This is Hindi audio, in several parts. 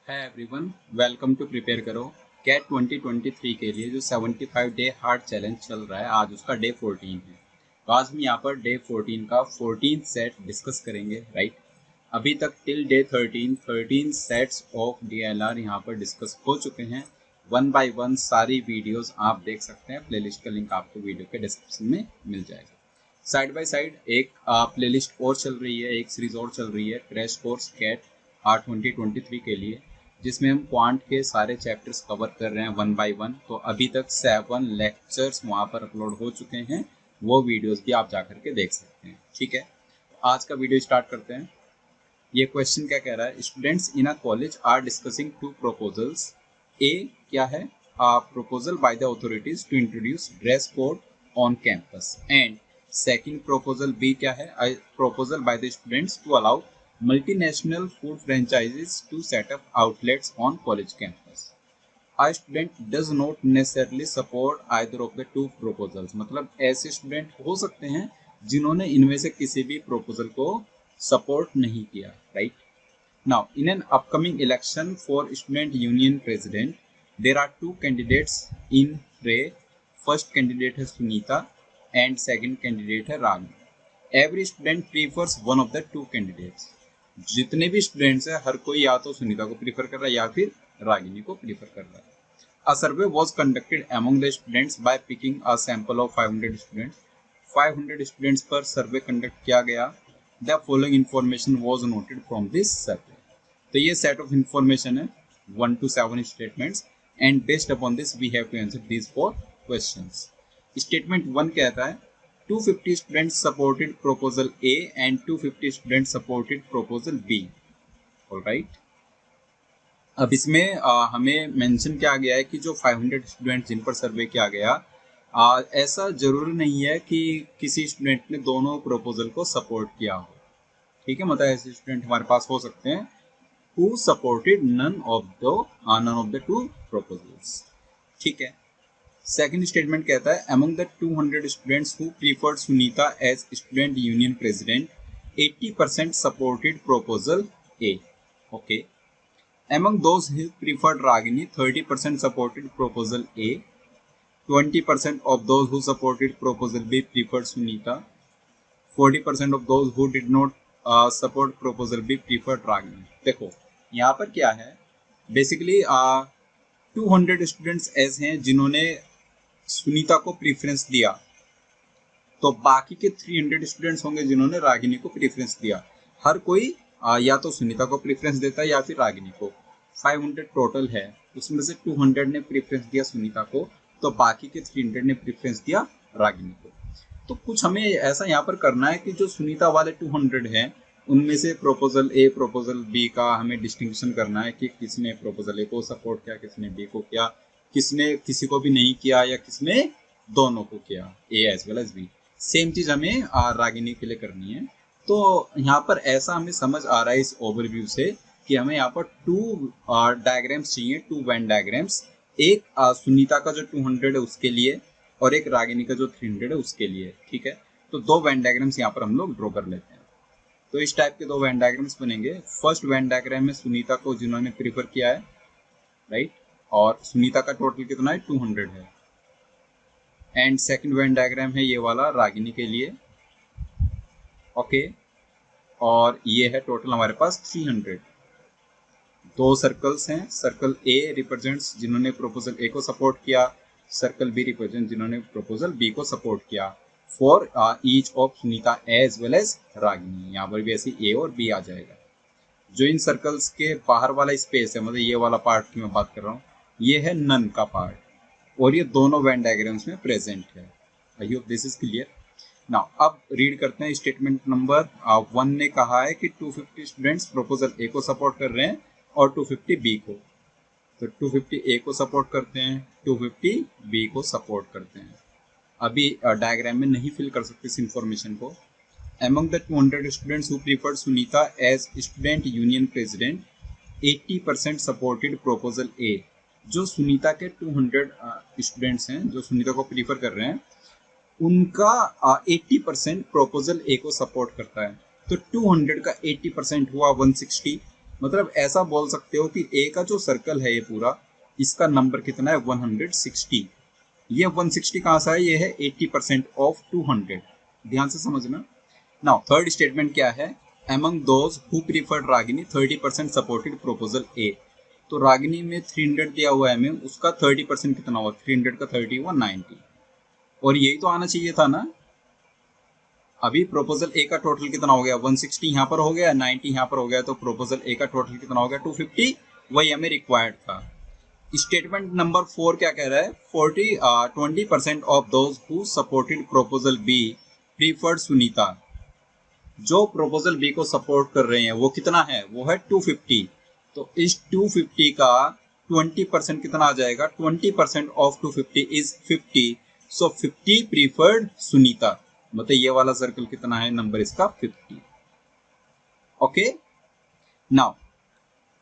है एवरीवन, वेलकम टू प्रिपेयर करो कैट 2023 के लिए जो 75 डे हार्ड चैलेंज चल रहा है। आज उसका डे 14 है। तो आज हम यहाँ पर डे 14 का 14 सेट डिस्कस करेंगे। राइट, अभी तक till day 13 sets of DLR यहाँ पर डिस्कस हो चुके हैं। वन बाय वन सारी वीडियोस आप देख सकते हैं। प्लेलिस्ट का लिंक आपको वीडियो के डिस्क्रिप्शन में मिल जाएगा। साइड बाय साइड एक प्लेलिस्ट और चल रही है, एक सीरीज और चल रही है, क्रैश कोर्स कैट 2023 के लिए, जिसमें हम क्वांट के सारे चैप्टर्स कवर कर रहे हैं वन बाय वन। तो अभी तक 7 लेक्चर्स वहाँ पर अपलोड हो चुके हैं, वो वीडियोस भी आप जाकर के देख सकते हैं। ठीक है, आज का वीडियो स्टार्ट करते हैं। ये क्वेश्चन क्या कह रहा है? Students in a college are discussing 2 proposals. A क्या है? Proposal by the authorities to introduce dress code on campus. And second proposal B क्या है? Proposal by the students to allow multinational food franchises to set up outlets on college campus. A student does not necessarily support either of the two proposals. मतलब ऐसे स्टूडेंट हो सकते हैं जिन्होंने इनमें से किसी भी प्रपोजल को सपोर्ट नहीं किया। Right, now in an upcoming election for student union president there are 2 candidates in ray. First candidate है सुनीता एंड सेकंड कैंडिडेट है Ragi. Every student prefers one of the 2 candidates. जितने भी स्टूडेंट्स हैं हर कोई या तो सुनीता को प्रीफर कर रहा है या फिर रागिनी को प्रीफर कर रहा है। A survey was conducted among the students by picking a sample of 500 students. 500 students पर सर्वे कंडक्ट किया गया। The following information was noted from this survey. तो ये सेट ऑफ इंफॉर्मेशन है, 1 to 7 statements, and based upon this we have to answer these 4 questions. Statement 1 कहता है 250 students supported proposal A and 250 students supported proposal B. All right. अब इसमें हमें मेंशन किया गया है कि जो 500 स्टूडेंट जिन पर सर्वे किया गया, ऐसा जरूरी नहीं है कि किसी स्टूडेंट ने दोनों प्रपोजल को सपोर्ट किया हो। ठीक है, मतलब ऐसे स्टूडेंट हमारे पास हो सकते हैं who supported none of the 2 proposals. ठीक है। सेकेंड स्टेटमेंट कहता है among the 200 students who preferred Sunita as student union president, 80% supported proposal A. Okay. Among those who preferred Ragini, 30% supported proposal A. 20% of those who supported proposal B preferred Sunita. 40% of those who did not support proposal B preferred Ragini. देखो यहाँ पर क्या है, बेसिकली 200 स्टूडेंट्स ऐसे हैं जिन्होंने सुनीता को प्रीफरेंस दिया, तो बाकी के 300 स्टूडेंट्स होंगे जिन्होंने रागिनी को प्रीफरेंस दिया। हर कोई या तो सुनीता को प्रीफरेंस देता है या फिर रागिनी को। 500 टोटल है, उसमें से 200 ने प्रीफरेंस दिया सुनीता को, तो बाकी के 300 ने प्रीफरेंस दिया रागिनी को। तो कुछ हमें ऐसा यहाँ पर करना है कि जो सुनीता वाले 200 हैं उनमें से प्रपोजल ए प्रपोजल बी का हमें डिस्टिंक्शन करना है कि किसने प्रपोजल ए को सपोर्ट किया, किसने बी को किया, किसने किसी को भी नहीं किया, या किसने दोनों को किया, A as well as B. Same चीज हमें रागिनी के लिए करनी है। तो यहाँ पर ऐसा हमें समझ आ रहा है इस ओवरव्यू से कि हमें यहाँ पर 2 डायग्राम्स चाहिए, 2 वेन डायग्राम्स। एक सुनीता का जो 200 है उसके लिए और एक रागिनी का जो 300 है उसके लिए। ठीक है, तो 2 वेन डायग्राम्स यहाँ पर हम लोग ड्रॉ कर लेते हैं। तो इस टाइप के 2 वेन डायग्राम्स बनेंगे। फर्स्ट वेन डायग्राम में सुनीता को जिन्होंने प्रीफर किया है, राइट, और सुनीता का टोटल कितना है? 200 है। एंड सेकंड वेन डायग्राम है ये वाला रागिनी के लिए। ओके, और ये है टोटल हमारे पास 300। 2 सर्कल्स हैं, सर्कल ए रिप्रेजेंट्स जिन्होंने प्रपोजल ए को सपोर्ट किया, सर्कल बी रिप्रेजेंट जिन्होंने प्रपोजल बी को सपोर्ट किया। For each of Sunita as well as Ragini, यहाँ पर भी ऐसे ए और बी आ जाएगा। जो इन सर्कल्स के बाहर वाला स्पेस है, मतलब ये वाला पार्ट की मैं बात कर रहा हूँ, ये है नन का पार्ट, और ये दोनों वेन डायग्राम्स में प्रेजेंट है। I hope this is clear. Now अब रीड करते हैं स्टेटमेंट नंबर 1 ने कहा है कि 250 स्टूडेंट्स प्रपोजल ए को सपोर्ट कर रहे हैं और 250 बी को। तो 250 ए को सपोर्ट करते हैं, 250 बी को सपोर्ट करते हैं। अभी डायग्राम में नहीं फिल कर सकते इस इंफॉर्मेशन को। Among the 200 students who preferred Sunita as student union president, 80% supported proposal A. जो सुनीता के 200 स्टूडेंट्स हैं जो सुनीता को प्रीफर कर रहे हैं, उनका 80% प्रपोजल ए को सपोर्ट करता है। तो 200 का 80% हुआ 160, मतलब ऐसा बोल सकते हो कि ए का जो सर्कल है ये पूरा, इसका नंबर कितना है 160। ये 160 कहाँ से है, ये है 80% ऑफ 200। ध्यान से समझना। नाउ थर्ड स्टेटमेंट क्या है, among those who preferred Ragini 30% supported proposal A। तो रागिनी में 300 दिया हुआ है हमें, उसका 30% कितना हुआ, 300 का 30 हुआ 90। और यही तो आना चाहिए था ना। अभी प्रोपोजल ए का टोटल कितना हो गया, 160 यहाँ पर हो गया, 90 यहाँ पर हो गया, तो प्रोपोजल ए का टोटल कितना हो गया 250, वही हमें रिक्वायर्ड था। स्टेटमेंट नंबर 4 क्या कह रहा है, 20% of those who supported proposal B preferred Sunita. जो प्रोपोजल बी को सपोर्ट कर रहे हैं वो कितना है, वो है 250। तो इस 250 का 20% कितना आ जाएगा, 20% of 250 is 50। So 50 preferred Sunita, मतलब ये वाला सर्कल कितना है, नंबर इसका 50। ओके, नाउ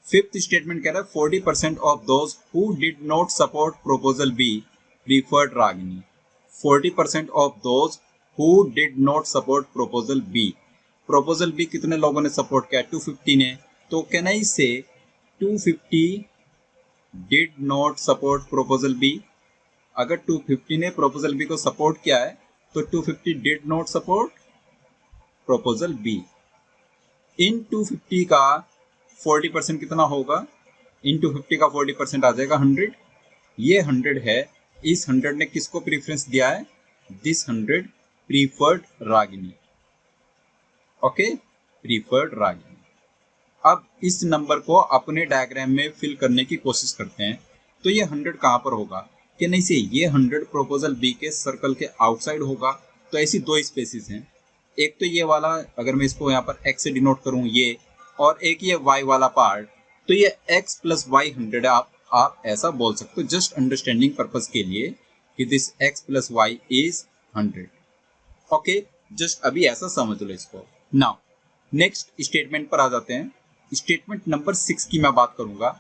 फिफ्थ स्टेटमेंट कह रहा है 40% of those who did not support proposal B preferred Ragini. 40% of those who did not support proposal B. Proposal B कितने लोगों ने सपोर्ट किया, 250 ने। तो can I say 250 did not support proposal B. अगर 250 ने प्रोपोजल बी को सपोर्ट किया है तो 250 did not support proposal B. इन 250 का 40% कितना होगा, इन 250 का 40% आ जाएगा 100। ये 100 है, इस 100 ने किसको प्रीफरेंस दिया है, this 100 preferred Ragini. Okay, preferred Ragini. अब इस नंबर को अपने डायग्राम में फिल करने की कोशिश करते हैं। तो ये 100 कहाँ पर होगा, कि नहीं से ये 100 प्रोपोजल बी के सर्कल के आउटसाइड होगा। तो ऐसी दो स्पेसिस हैं, एक तो ये वाला, अगर मैं इसको यहाँ पर x से डिनोट करूँ ये, और एक ये y वाला पार्ट। तो ये x प्लस वाई 100 है, आप ऐसा बोल सकते हो जस्ट अंडरस्टैंडिंग पर्पज के लिए कि this x plus Y is 100। Okay, just अभी ऐसा समझ लो इसको। नाउ नेक्स्ट स्टेटमेंट पर आ जाते हैं। स्टेटमेंट नंबर 6 की मैं बात करूंगा।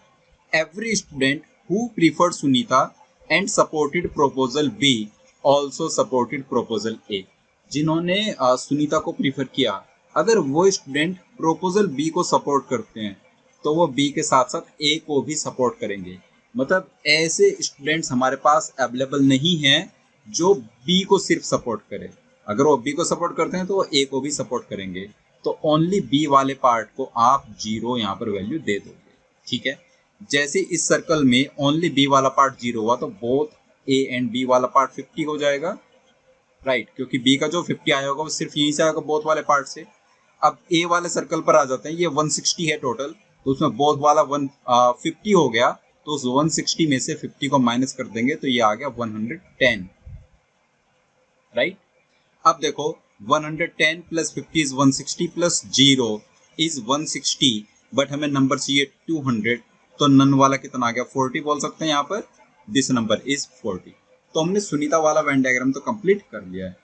Every student who preferred Sunita and supported proposal B also supported proposal A. जिन्होंने सुनीता को प्रीफर किया, अगर वो स्टूडेंट प्रोपोजल बी को सपोर्ट करते हैं तो वो बी के साथ साथ ए को भी सपोर्ट करेंगे। मतलब ऐसे स्टूडेंट्स हमारे पास अवेलेबल नहीं हैं जो बी को सिर्फ सपोर्ट करें। अगर वो बी को सपोर्ट करते हैं तो वो ए को भी सपोर्ट करेंगे। तो ओनली बी वाले पार्ट को आप 0 यहाँ पर वैल्यू दे दोगे। ठीक है, जैसे इस सर्कल में ओनली बी वाला पार्ट 0 हुआ तो बोथ ए एंड बी वाला पार्ट 50 हो जाएगा, राइट, क्योंकि बी का जो 50 आया होगा वो सिर्फ यहीं से आएगा, बोथ वाले पार्ट से। अब ए वाले सर्कल पर आ जाते हैं, ये 160 है टोटल, तो उसमें बोथ वाला 50 हो गया, तो उस 160 में से 50 को माइनस कर देंगे तो ये आ गया 110, राइट। अब देखो 110 plus 50 is 160 plus 0 is 160, but हमें नंबर चाहिए 200, तो नन वाला कितना आ गया, 40 बोल सकते हैं यहाँ पर, दिस नंबर इज 40। तो हमने सुनीता वाला वेन डायग्राम तो कंप्लीट कर लिया है।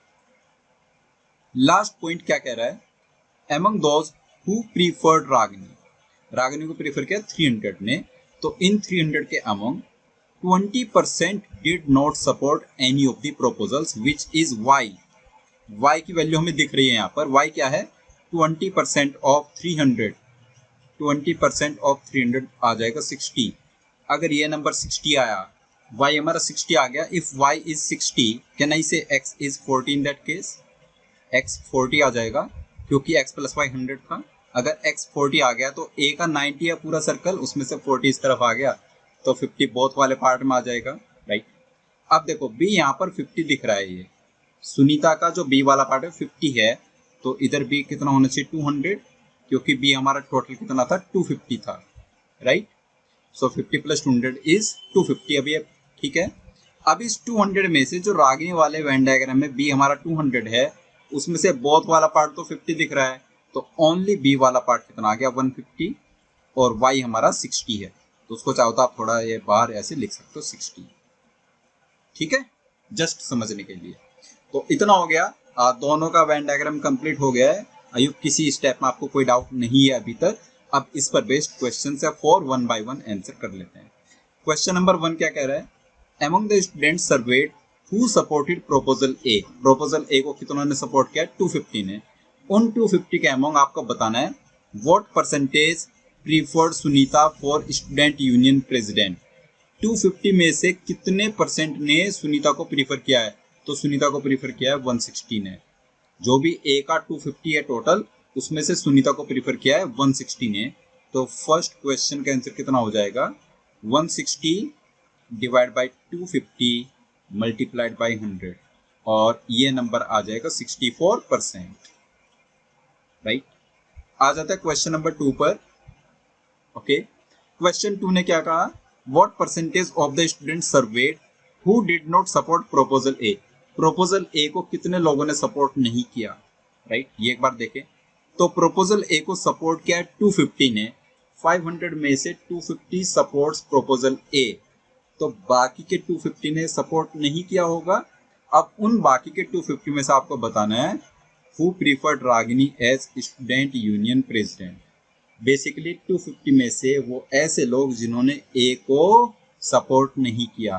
लास्ट पॉइंट क्या कह रहा है, among those who preferred Ragini, Ragini को प्रीफर किया 300 ने, तो इन 300 के among 20% did not support any of the proposals which is y। y की वैल्यू हमें दिख रही है यहाँ पर, y क्या है 20% ऑफ 300, 20% ऑफ 300 आ जाएगा 60। अगर ये नंबर 60 आया, y हमारा 60 आ गया, if y is 60 can I से x is 40 in that case, x 40 आ जाएगा क्योंकि x प्लस वाई 100 था। अगर x 40 आ गया तो a का 90 है पूरा सर्कल, उसमें से 40 इस तरफ आ गया तो 50 बोथ वाले पार्ट में आ जाएगा, राइट। अब देखो b यहाँ पर 50 दिख रहा है, ये सुनीता का जो b वाला पार्ट है 50 है, तो इधर b कितना होना चाहिए 200, क्योंकि b हमारा टोटल कितना था 250 था, राइट। सो 50 प्लस 200 इज 250 अभी, ठीक है। अब इस 200 में से जो रागिनी वाले वेन डायग्राम में b हमारा 200 है, उसमें से बोथ वाला पार्ट तो 50 दिख रहा है, तो ओनली बी वाला पार्ट कितना आ गया 150, और y हमारा 60 है, तो उसको चाहो तो आप थोड़ा ये बाहर ऐसे लिख सकते हो 60, ठीक है, जस्ट समझने के लिए। तो इतना हो गया, दोनों का वेन डायग्राम कंप्लीट हो गया है। आई होप किसी स्टेप में आपको कोई डाउट नहीं है अभी तक। अब इस पर बेस्ड क्वेश्चन है, 4 1 by 1 आंसर कर लेते हैं। क्वेश्चन नंबर 1 क्या कह रहा है, among the students surveyed who supported proposal A, proposal A को कितनों ने सपोर्ट किया, 250 ने। उन 250 के among आपको बताना है what percentage preferred Sunita for student union president. 250 में से कितने परसेंट ने सुनीता को प्रीफर किया है? तो सुनीता को प्रीफर किया है 160 ने। जो भी ए का 250 है टोटल, उसमें से सुनीता को प्रीफर किया है 160 ने। तो फर्स्ट क्वेश्चन का आंसर कितना हो जाएगा? 160 डिवाइड बाई 250 मल्टीप्लाइड बाई 100, और ये नंबर आ जाएगा 64%। राइट। आ जाता है क्वेश्चन नंबर 2 पर। ओके, क्वेश्चन 2 ने क्या कहा? What percentage of the student surveyed who did not support proposal A. Proposal A को कितने लोगों ने सपोर्ट नहीं किया? राइट, ये एक बार देखें। तो प्रपोजल ए को सपोर्ट किया 250 ने। 500 में से 250 सपोर्ट्स प्रपोजल ए, तो बाकी के 250 ने सपोर्ट नहीं किया होगा। अब उन बाकी के 250 में से आपको बताना है who preferred Ragini as student union president. Basically 250 में से वो ऐसे लोग जिन्होंने ए को सपोर्ट नहीं किया।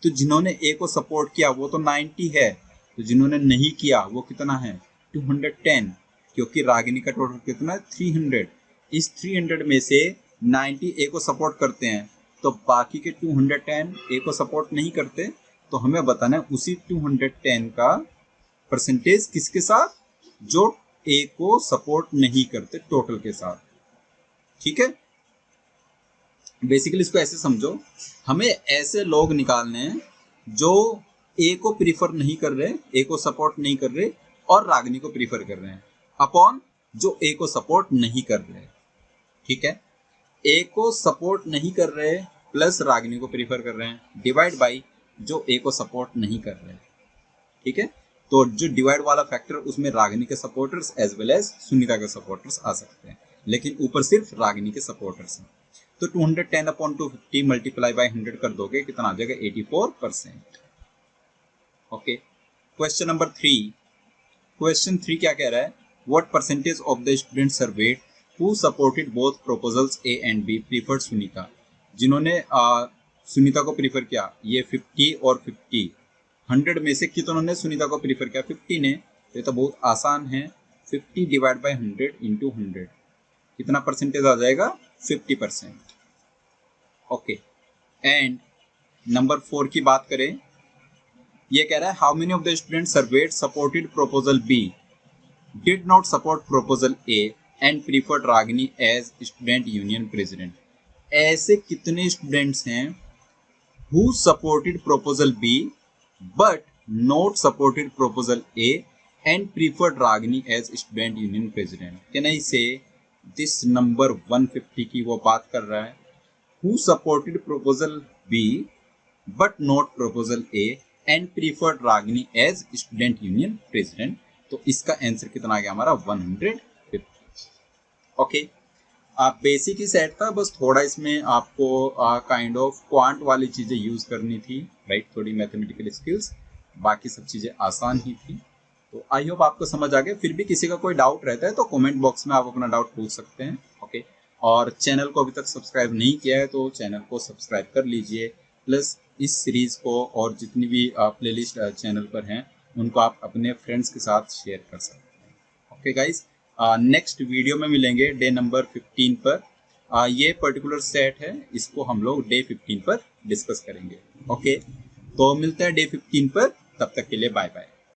तो जिन्होंने ए को सपोर्ट किया वो तो 90 है, तो जिन्होंने नहीं किया वो कितना है? 210, क्योंकि रागिनी का टोटल कितना है? 300। इस 300 में से 90 ए को सपोर्ट करते हैं, तो बाकी के 210 ए को सपोर्ट नहीं करते। तो हमें बताना है उसी 210 का परसेंटेज किसके साथ? जो ए को सपोर्ट नहीं करते टोटल के साथ। ठीक है, बेसिकली इसको ऐसे समझो, हमें ऐसे लोग निकालने हैं जो ए को प्रीफर नहीं कर रहे, ए को सपोर्ट नहीं कर रहे, और रागिनी को प्रीफर कर रहे हैं, अपॉन जो ए को सपोर्ट नहीं कर रहे। ठीक है, ए को सपोर्ट नहीं कर रहे प्लस रागिनी को प्रीफर कर रहे हैं, डिवाइड बाई जो ए को सपोर्ट नहीं कर रहे। ठीक है, तो जो डिवाइड वाला फैक्टर उसमें रागिनी के supporters as well as Sunita के सपोर्टर्स आ सकते हैं, लेकिन ऊपर सिर्फ रागिनी के सपोर्टर्स हैं। तो 210 अपॉन 250 मल्टीप्लाई बाई 100 कर दोगे, कितना आ जाएगा? 84%। Okay, question number 3। क्वेश्चन 3 क्या कह रहा है? What percentage of the student surveyed who supported both proposals A and B preferred Sunita. जिन्होंने सुनीता को प्रीफर किया, ये 50 और 50। 100 में से कितनों ने सुनीता को प्रीफर किया? 50 ने। ये तो बहुत आसान है, 50 डिवाइड बाई 100 इंटू 100, कितना परसेंटेज आ जाएगा? 50%। ओके, एंड नंबर 4 की बात करें, ये कह रहा है how many of the student surveyed supported proposal B, did not support proposal A and preferred Ragini as student union president. ऐसे कितने स्टूडेंट्स हैं who supported proposal B but not supported proposal A and preferred Ragini as student union president? Can I say this number 150 की वो बात कर रहा है, who supported proposal B but not proposal A and preferred Ragini as student union president। तो इसका आंसर कितना आ गया हमारा? 150। ओके, बेसिक ही सेट था, बस थोड़ा इसमें आपको काइंड ऑफ क्वांट वाली चीज़ें यूज़ करनी थी। राइट, थोड़ी मैथमेटिकल स्किल्स, बाकी सब चीज़ें आसान ही थी। तो आई होप आपको समझ आ गया। फिर भी किसी का कोई डाउट रहता है तो कमेंट बॉक्स में आप अपना डाउट पूछ सकते हैं। ओके, और चैनल को अभी तक सब्सक्राइब नहीं किया है तो चैनल को सब्सक्राइब कर लीजिए, प्लस इस सीरीज़ को और जितनी भी प्लेलिस्ट चैनल पर हैं उनको आप अपने फ्रेंड्स के साथ शेयर कर सकते हैं। ओके गाइज, नेक्स्ट वीडियो में मिलेंगे डे नंबर 15 पर। ये पर्टिकुलर सेट है, इसको हम लोग डे 15 पर डिस्कस करेंगे। ओके, तो मिलते हैं डे 15 पर, तब तक के लिए बाय बाय।